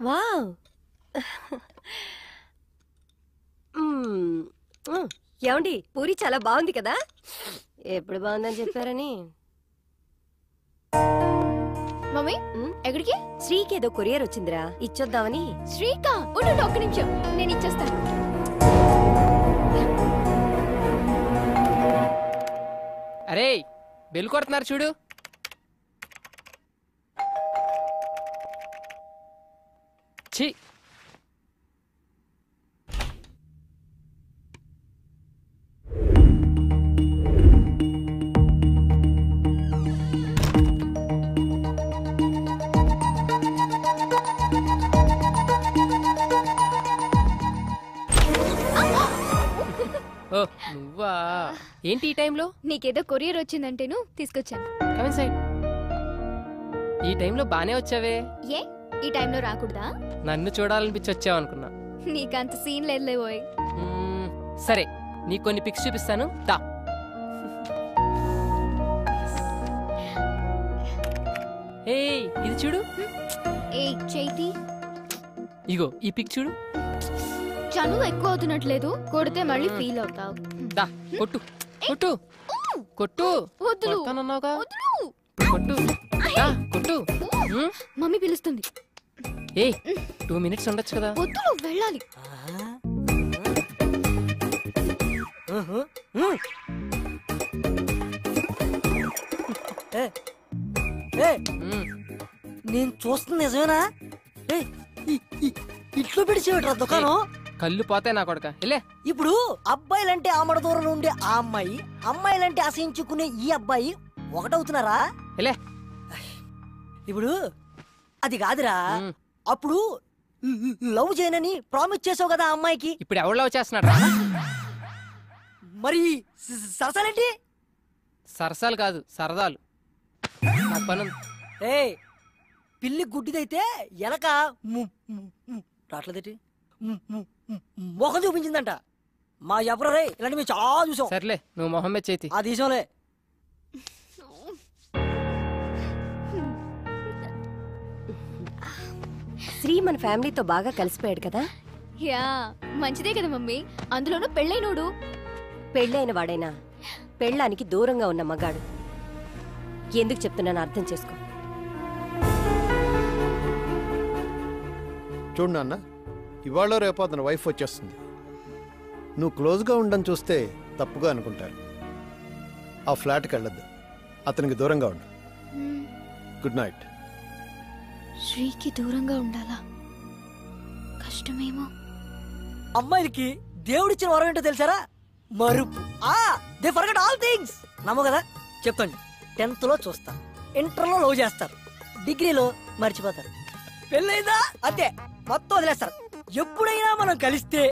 Wow. ఏమండి, పూరి చాలా బాగుంది కదా? ఎప్పుడు బాగుందని చెప్పారని. మమ్మీ ఎక్కడికి? శ్రీకి ఏదో కొరియర్ వచ్చిందిరా, ఇచ్చొద్దామని. శ్రీకా ఉండు, ఒక్క నిమిషం, నేను ఇచ్చేస్తాను. అరే బెల్ కొడుతున్నారు చూడు. ఛీ, ఓ నువ్వా? ఏంటి ఈ టైంలో? నీకేదో కొరియర్ వచ్చిందంటేను తీసుకొచ్చాను. Come in side. ఈ టైంలో బానే వచ్చావే. ఏ ఈ టైంలో రాకూడదా? నన్ను చూడాలనిపించి వచ్చావు అనుకున్నా. నీకంత సీన్ లేదులే ఓయ్. సరే, నీకు కొన్ని పిక్స్ చూపిస్తాను దా. ఏయ్ ఇది చూడు. ఏ చైతి, ఇగో ఈ పిక్ చూడు. చనువు ఎక్కువ అవుతున్నట్లేదు, కొడితే మళ్ళీ ఫీల్ అవుతావు. దా కొట్టు కొట్టు కొట్టు. వద్దులు కొడతానన్నావుగా. వద్దులు. కొట్టు దా కొట్టు. మమ్మీ పిలుస్తుంది. ఏయ్ 2 minutes ఉండొచ్చు కదా. వద్దులు, వెళ్ళాలి. నేను చూస్తుంది నిజమేనా? ఇట్లో పెడిచేవిట్రా దుకాణం. కళ్ళు పోతాయి నా కొడక. వెళ్ళే. ఇప్పుడు అబ్బాయిలంటే ఆమడ దూరంలో ఉండే ఆ అమ్మాయి, అమ్మాయిలంటే అసహించుకునే ఈ అబ్బాయి ఒకటవుతున్నారా? వెళ్ళే. ఇప్పుడు అది కాదురా, అప్పుడు లవ్ చేయనని ప్రామిస్ చేసావు కదా ఆ అమ్మాయికి. ఇప్పుడు ఎవరు లవ్ చేస్తున్నాడు? మరి సరసాలేంటి? సరసాలు కాదు, సరదాలు. నాకు పని ఉంది. ఏ పిల్లి గుడ్డిదైతే ఎలక రాట్లేదేటి మొఖం చూపించిందంట. మా ఎవరే ఇలాంటి మేము చాలా చూసాం. సర్లే, నువ్వు మొహమ్మద్ చేతి ఆ దేశంలే. శ్రీ మన ఫ్యామిలీతో బాగా కలిసిపోయాడు కదా. యా మంచిదే కదా మమ్మీ, అందులోనూ పెళ్ళైనోడు. పెళ్ళైన వాడైనా పెళ్ళానికి దూరంగా ఉన్న మగాడు. ఎందుకు చెప్తున్నాను అర్థం చేసుకో. చూడు నాన్న, ఇవాళ రేపు అతని వైఫ్ వచ్చేస్తుంది. నువ్వు క్లోజ్గా ఉండని చూస్తే తప్పుగా అనుకుంటారు. ఆ ఫ్లాట్కి వెళ్ళొద్దు, అతనికి దూరంగా ఉండు. Good night. శ్రీకి దూరంగా ఉండాలా? కష్టమేమో. అమ్మాయిలకి దేవుడిచ్చిన వరం ఏంటో తెలుసారా? మరుపు. They forget all things. నమ్మో కదా? చెప్తాను. 10th లో చూస్తారు, ఇంటర్ లో లవ్ చేస్తారు, డిగ్రీలో మర్చిపోతారు, పెళ్ళైందా అంతే మొత్తం వదిలేస్తారు. ఎప్పుడైనా మనం కలిస్తే